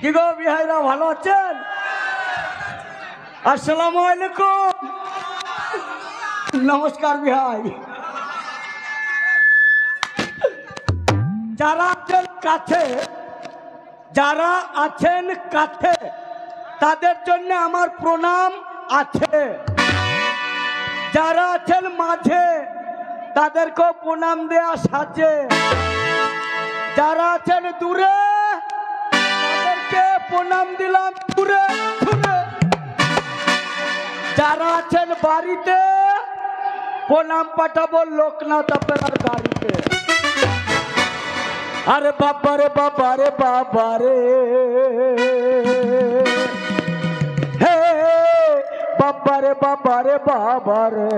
কি গো বিহাইরা ভালো আছেন? আসসালামু আলাইকুম। নমস্কার বিহাই। যারা আছেন কাছে, যারা আছেন কাছে তাদের জন্য আমার প্রণাম আছে। যারা আছেন মাঝে তাদেরকেও প্রণাম দেয়া সাজে। যারা আছেন দূরে তাদেরকে প্রণাম দিলাম দূরে দূরে। যারা আছেন বাড়িতে প্রণাম পাঠাবো লোকনাথ আপনার গাড়িতে। আরে বাবারে বাবারে বাবারে হে বাবারে বাবারে বাবারে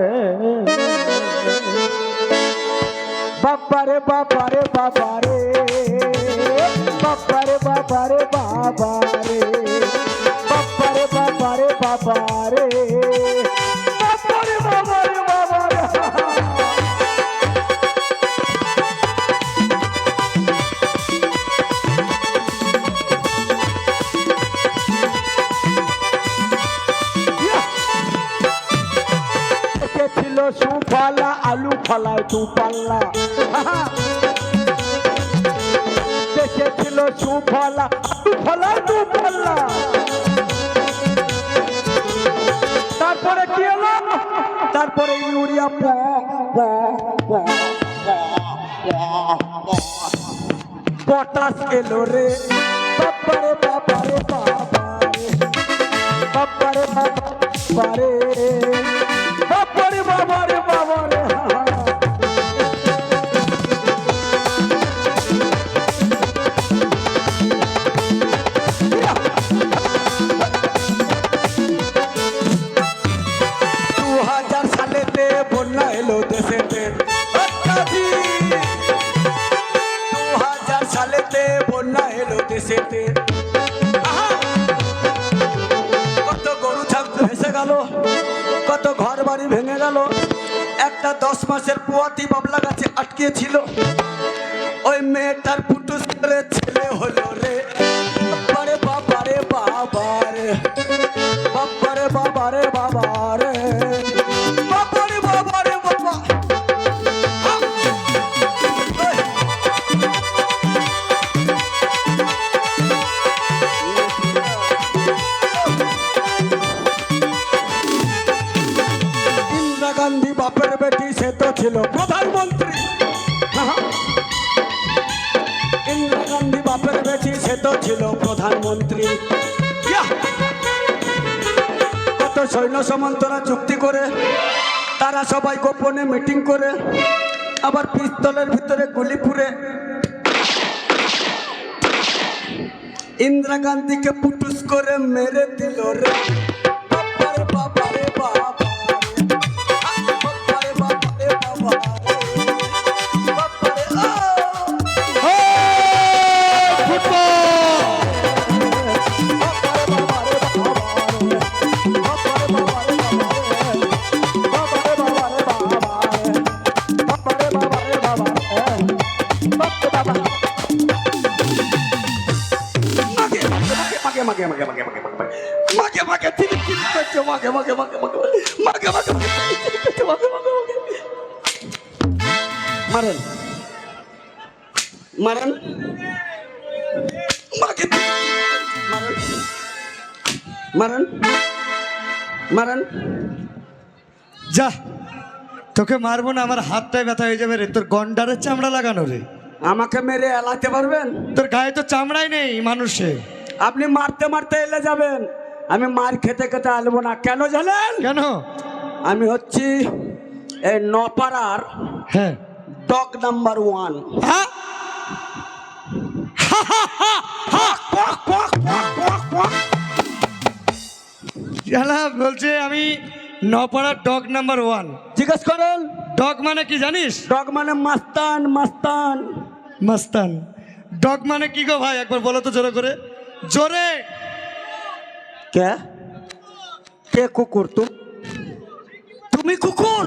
বাবারে বাবারে বাবারে বাবারে বাবারে বাবারে বাবারে বাবারে বাবারে বাবারে বাবারে বাবারে। ছিল সুফলা আলু ফলায় দু পাল্লা। দেশে ছিল সুফলা আলু ফলায় দু পাল্লা। তারপরে কি হলো? তারপরে ইউরিয়া পটাশ এলো রে। বাবারে বাবারে বাবারে বাবারে বাবারে বাবারে বাবারে বাবারে। সালেতে বন্যা এলো দেশেতে। 2000 সালেতে বন্যা এলো দেশেতে। কত গরু ছাগল ভেসে গেল, কত ঘর বাড়ি ভেঙে গেল। একটা 10 মাসের পোয়াতি বাবলা গাছে আটকিয়েছিল। ওই মেয়েটার পুটুস করে ছেলে হলো রে। বাবারে বাবারে বাবারে বাবারে বাবারে বাবারে বাবারে বাবারে বাবা। ইন্দিরা গান্ধী বাপের বেটি, সে তো ছিল প্রধানমন্ত্রী। ইন্দিরা গান্ধী বাপের বেটি, সে তো ছিল প্রধানমন্ত্রী। কত সৈন্য সামন্তরা চুক্তি করে, তারা সবাই গোপনে মিটিং করে, আবার পিস্তলের ভিতরে গুলি পুরে ইন্দিরা গান্ধীকে পুটুস করে মেরে দিল রে। বাবারে বাবারে বাবারে বাবারে বাবারে বাবারে মারেন মারেন মারেন মারেন। যা, তোকে মারবো না, আমার হাতটাই ব্যথা হয়ে যাবে রে। তোর গন্ডারের চামড়া লাগানো রে। আমাকে মেরে এলাতে পারবেন? তোর গায়ে তো চামড়াই নেই মানুষে। আপনি মারতে মারতে এলে যাবেন, আমি মার খেতে খেতে আলবো না। কেন জানেন? কেন? আমি হচ্ছি এই নপাড়ার হ্যাঁ ডগ নাম্বার 1। বলছে আমি নপাড়ার ডগ নাম্বার 1। জিজ্ঞেস করেন ডগ মানে কি জানিস? ডগ মানে মাস্তান। মাস্তান মাস্তান। ডগ মানে কি গো ভাই, একবার বলো তো জোরে করে, জোরে। কে কে কুকুর? তুমি কুকুর?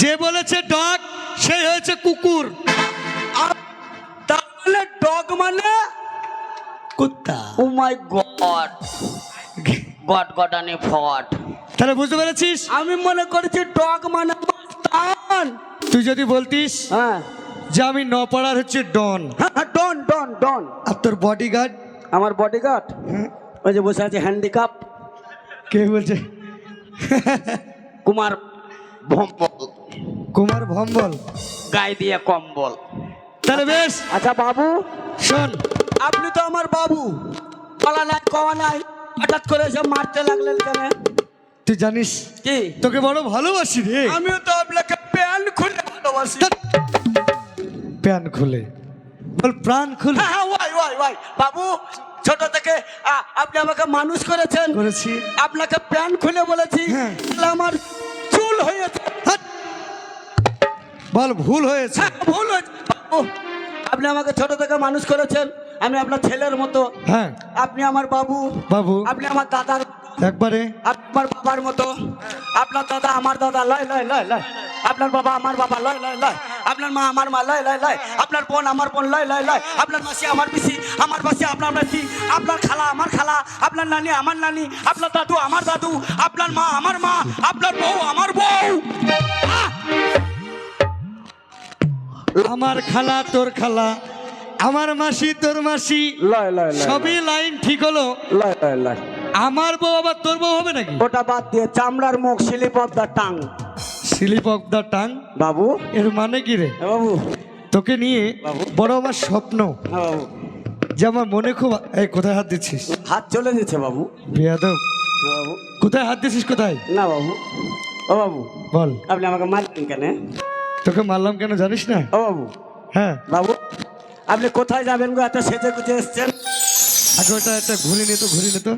যে বলেছে ডগ সেই হয়েছে কুকুর। মানে ডগ মানে কুত্তা। ও মাই গড, গড গডানি ফট। তাহলে বুঝতে পেরেছিস? আমি মনে করেছি ডগ মানে মাস্তান। তুই যদি বলতিস হ্যাঁ যে আমি নপাড়ার হচ্ছে ডন, হ্যাঁ, ডন ডন ডন। আর তোর বডিগার্ড আমার বডিগার্ড ওই যে বসে আছে হ্যান্ডিক্যাপ, কে বলছে? কুমার ভম্বল, কুমার ভম্বল। গায়ে দিয়ে কম্বল। তাহলে বেশ, আচ্ছা বাবু, শোন, আপনি তো আমার বাবু, বলা নাই কওয়া নাই, হঠাৎ করে এসে মারতে লাগলেন কেন? তুই জানিস কি তোকে বড় ভালোবাসি রে। আমিও তো আপনাকে প্যান খুলে ভালোবাসি। প্যান খুলে বল, প্রাণ খুলে। হ্যাঁ হ্যাঁ, ওয়াই ওয়াই ওয়াই বাবু, ছোট থেকে আপনি আমাকে মানুষ করেছেন, করেছি। আপনাকে প্যান খুলে বলেছি, হ্যাঁ। তাহলে আমার চুল হয়েছে। হাট! বল ভুল হয়েছে। হ্যাঁ, ভুল হয়েছে বাবু, আপনি আমাকে ছোট থেকে মানুষ করেছেন, আমি আপনার ছেলের মতো, হ্যাঁ আপনি আমার বাবু, বাবু, আপনি আমার দাদার, একবারে আপনার বাবার মতো, আপনার দাদা আমার দাদা, লয় লয় লয় লয়, আপনার বাবা আমার বাবা, লয় লয় লয়, আপনার মা আমার মা, লয় লয় লয়, আপনার বোন আমার বোন, লয় লয় লয়, আপনার মাসি আমার পিসি, আমার মাসি আপনার মাসি, আপনার খালা আমার খালা, আপনার নানি আমার নানি, আপনার দাদু আমার দাদু, আপনার মা আমার মা, আপনার বউ আমার বউ। আমার খালা তোর খালা, আমার মাসি তোর মাসি, লয় লয় লয় সবই লাইন ঠিক হলো। লয় লয় লয়, আমার বউ আবার তোর বউ হবে নাকি? ওটা বাদ দিয়ে চামড়ার মুখ, slip of the tongue. Slip of the tongue বাবু, এর মানে কি রে? হ্যাঁ বাবু, তোকে নিয়ে বাবু। বড় আমার স্বপ্ন, হ্যাঁ বাবু, যে আমার মনে খুব। এই কোথায় হাত দিচ্ছিস? হাত চলে যেছে বাবু। বেয়াদব, হ্যাঁ বাবু, কোথায় হাত দিচ্ছিস? কোথায় না বাবু, ও বাবু, বল। আপনি আমাকে মারলেন কেন? তোকে মারলাম কেন জানিস না? ও বাবু, হ্যাঁ, বাবু আপনি কোথায় যাবেন গো? এত সেজে গুজে এসছেন। আগে ওটা একটা ঘুরিয়ে নে তো, ঘুরিয়ে নে তো,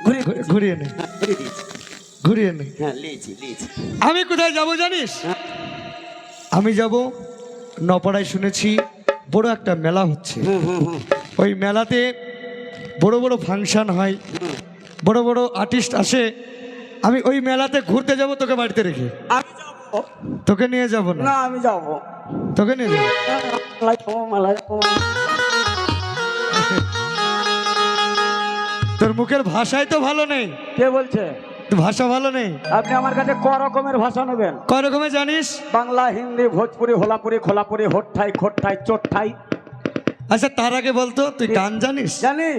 ঘুরে ঘুরিয়ে নে, হ্যাঁ, ঘুরে দিয়েছি। ঘুরিয়ে নে। হ্যাঁ, লিয়েছি লিয়েছি। আমি কোথায় যাব জানিস? হ্যাঁ। আমি যাব নপাড়ায়, শুনেছি বড় একটা মেলা হচ্ছে। হুম হুম হুম ওই মেলাতে বড় বড় ফাংশন হয়, বড় বড় আর্টিস্ট আসে। আমি ওই মেলাতে ঘুরতে যাব তোকে বাড়িতে রেখে। আমি যাবো তোকে নিয়ে যাব না, না, আমি যাবো। তোকে নিয়ে যাবো। মালাই খাবো, মালাই খাবো। তোর মুখের ভাষাই তো ভালো নেই, কে বলছে? তোর ভাষা ভালো নেই। আপনি আমার কাছে ক রকমের ভাষা নেবেন? কয় রকমের জানিস? বাংলা, হিন্দি, ভোজপুরি, হোলাপুরি, খোলাপুরি, হোট্ঠাই, খোট্ঠাই, চোট্ঠাই। আচ্ছা তার আগে বলতো তুই গান জানিস? জানি।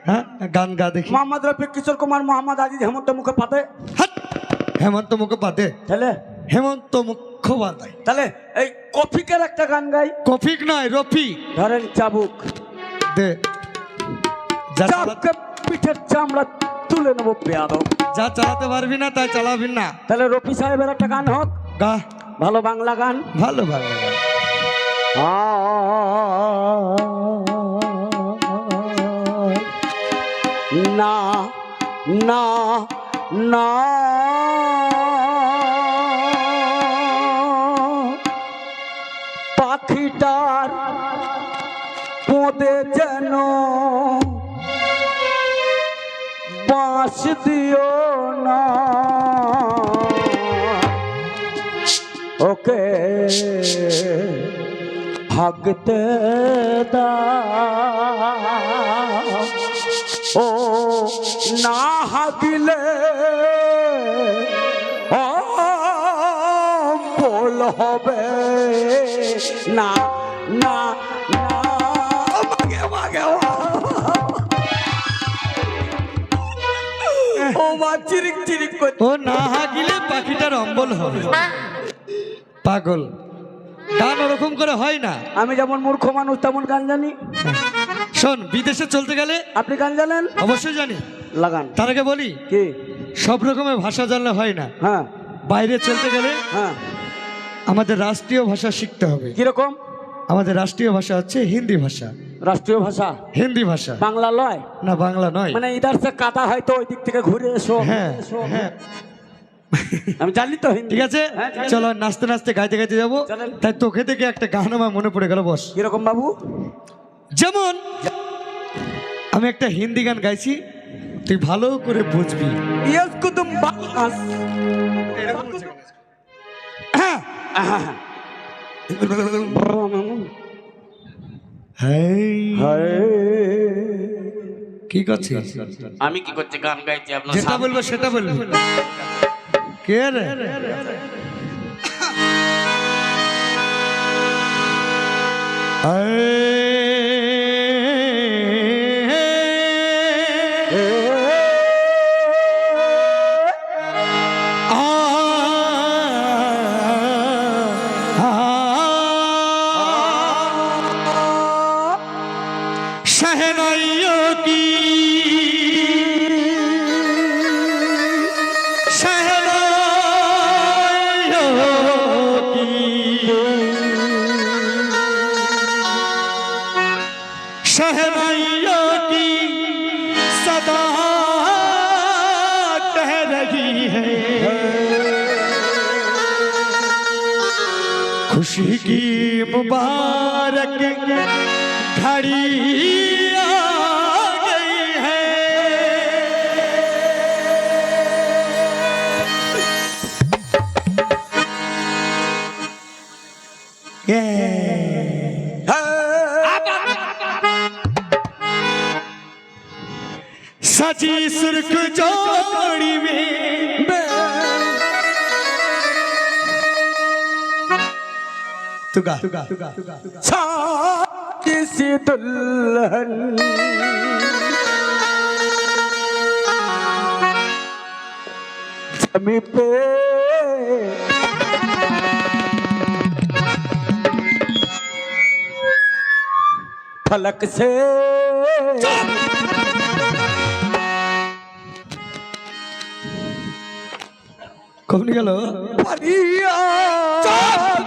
হ্যাঁ, গান গা দেখি। মোহাম্মদ রফিক, কিশোর কুমার, মোহাম্মদ আজিজ, হেমন্ত মুখোপাধ্যায়। হাট! হেমন্ত মুখোপাধ্যায়, তাহলে হেমন্ত মুখোপাধ্যায়। তাহলে এই কফিকের একটা গান গাই। কফিক নয়, রফি। ধরেন চাবুক, দে, যা চালা- চাপকে পিঠের চামড়া তুলে নেবো বেয়াদব। যা চালাতে পারবি না তাই চালাবি না। তাহলে রফি সাহেবের একটা গান হোক, গা, ভালো বাংলা গান। ভালো ভালো গান। না না না, পাখিটার পোদে যেন বাঁশ দিও না, ওকে ভাগতে দাও। ও না হাগিলে বল হবে না না না, মাগে মাগে ও মা চিরিক চিরিক করছে। ও না হাগিলে পাখিটার অম্বল হবে। পাগল, গান ওরকম করে হয় না। আমি যেমন মূর্খ মানুষ তেমন গান জানি। শোন, বিদেশে চলতে গেলে আপনি গান জানেন? অবশ্যই জানি। লাগান। তার আগে বলি, কি? সব রকমের ভাষা জানলে হয় না। হ্যাঁ বাইরে চলতে গেলে হ্যাঁ, আমাদের রাষ্ট্রীয় ভাষা শিখতে হবে। কিরকম? আমাদের রাষ্ট্রীয় ভাষা হচ্ছে হিন্দি ভাষা। রাষ্ট্রীয় ভাষা হিন্দি ভাষা, বাংলা লয়? না বাংলা নয়। মানে ইধার সে কাটা হয়তো ওই দিক থেকে ঘুরে এসো। হ্যাঁ এসো। হ্যাঁ, আমি জানি তো হিন্দি। ঠিক আছে, হ্যাঁ, ঠিক আছে। চলো নাচতে নাচতে গাইতে গাইতে যাবো। চলেন। তাই তোকে দেখে একটা গান আমার মনে পড়ে গেল। বস, কিরকম বাবু? যেমন আমি একটা হিন্দি গান গাইছি, তুই ভালো করে বুঝবি। ইয়েস কুতুম বাস। হ্যাঁ, কি করছিস? আমি কি করছি? গান গাইছি আপনার যেটা সামনে। বলবো সেটা বলবি। কে রে? शहनाइयों की शहनाइयों की शहनाइयों की सदा कह रही है खुशी की मुबारक घड़ी आ गई है। सजी सुर्ख जोड़ी में तुगा किसी दुल्हन जमी पे फलक से कब निकलो परिया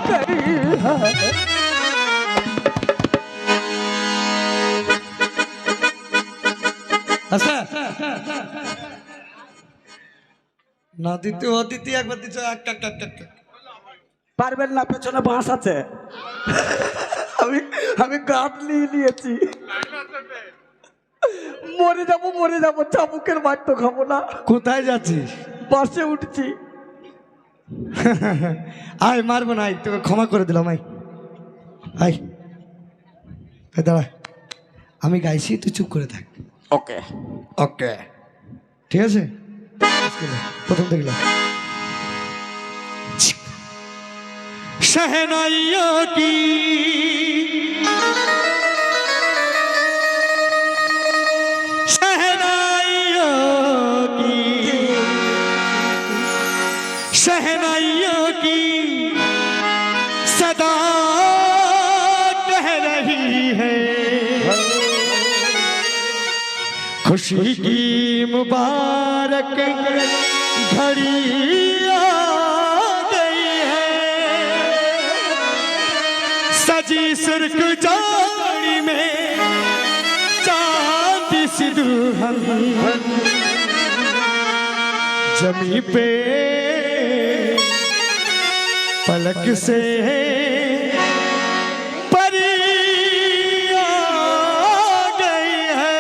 गई है। আচ্ছা না দিতে অদিতি একবার দিচ্ছ পারবেন না, পেছনে বাঁশ আছে। আমি আমি গাঁট নিয়েছি। মরে যাবো চাবুকের মার তো খাবো না। কোথায় যাচ্ছিস? বাসে উঠছি। আয় মারবো না, তোকে ক্ষমা করে দিলাম। আয় আয় দাঁড়া, আমি গাইছি, তুই চুপ করে থাক। ওকে ওকে ঠিক আছে, প্রথম দেখলাম। शहनाइयों की शहनाइयों की शहनाइयों की सदा कह रही है खुशी की मुबारक घड़ी आ गई है सजी सुर्ख जोड़ी में चांदी सी दुल्हन जमी पे पलक से परी आ गई है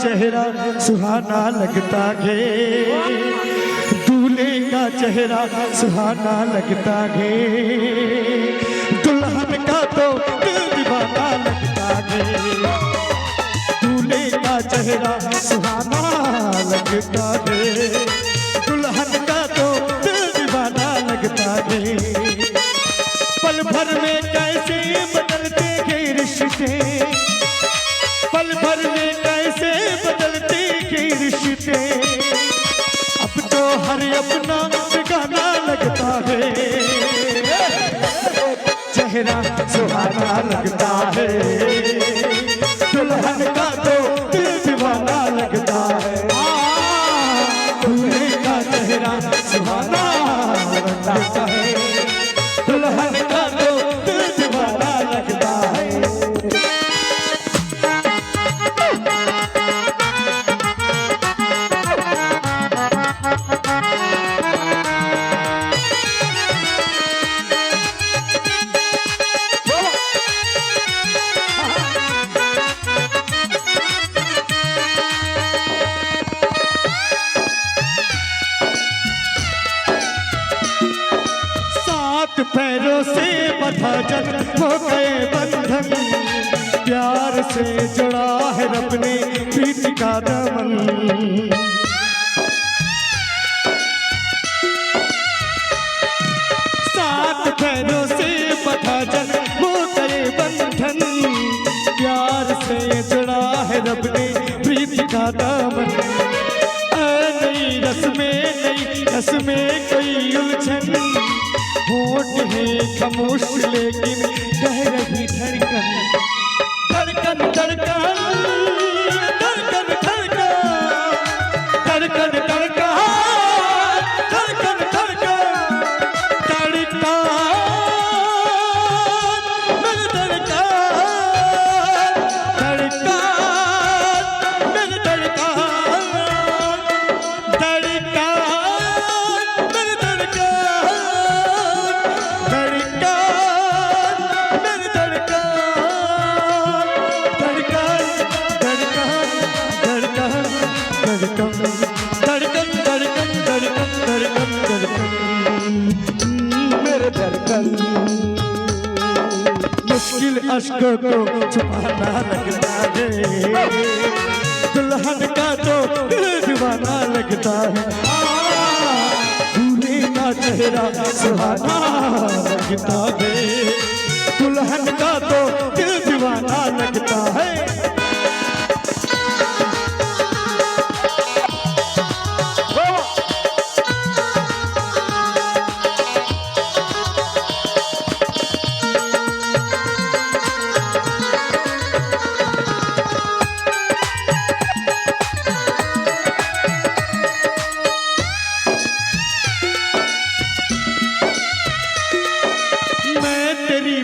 चेहरा सुहाना लगता है दूल्हे का चेहरा सुहाना लगता है दुल्हन का तो दिल दीवाना लगता है दूल्हे का चेहरा सुहाना लगता है दुल्हन का तो दिल दीवाना लगता है पल भर में कैसे बदलते हैं रिश्ते पल भर में कैसे बदलते के रिश्ते अब तो हर अपना ठिकाना लगता है चेहरा सुहाना लगता है दुल्हन का तो दिल दीवाना लगता है दूल्हे का चेहरा सुहाना बंधन हो गए बंधन, प्यार से जुड़ा है रब ने प्रीति का दामन। सात पैरों से बंधन हो गए बंधन, प्यार से जुड़ा है रब ने प्रीति का दामन। नई रस्में कोई उलझन, होठ है खामोश लेकिन कह रही धड़कन, धड़कन धड़कन धड़कन धड़कन धड़कन धड़कन धड़कन धड़कन धड़कन मेरी धड़कन धड़कन मेरी धड़कन मुश्किल अश्कों को छुपाना लगता है, दुल्हन का तो दीवाना लगता है। दूल्हे का चेहरा सुहाना लगता है, दुल्हन का तो दिल दीवाना लगता है।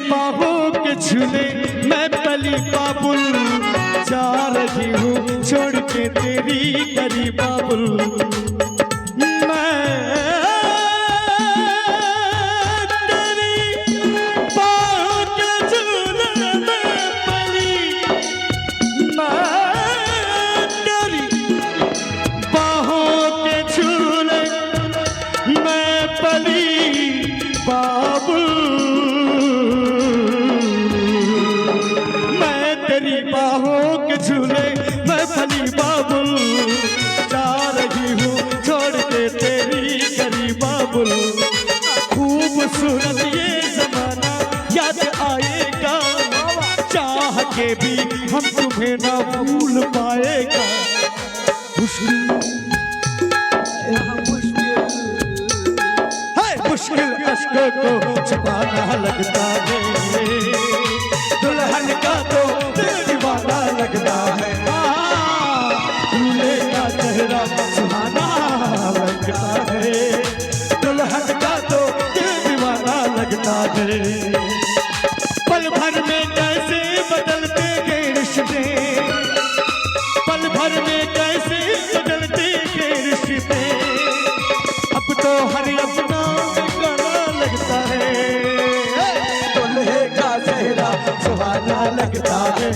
बाहों के झूले मैं पली बाबुल, जा रही हूँ छोड़ के तेरी गली बाबुल। मैं तेरी बाहों के झूले में पली, मैं तेरी बाहों के झूले मैं पली बाबुल। बाहों के झूले मैं फली बाबुल, जा रही हूँ छोड़ के तेरी गली बाबुल। खूबसूरत ये जमाना याद आएगा, चाह के भी हम तुम्हें ना भूल पाएगा। मुश्किल अश्कों को छुपाना लगता है, दुल्हन का तो दीवाना लगता है। दूल्हे का चेहरा सुहाना लगता है, दुल्हन का तो दीवाना लगता है। पल भर में कैसे बदलते गए रिश्ते, पल भर में कैसे बदलते गए रिश्ते, अब तो हर अपना गाना लगता है। दुल्हे का चेहरा सुहाना लगता है,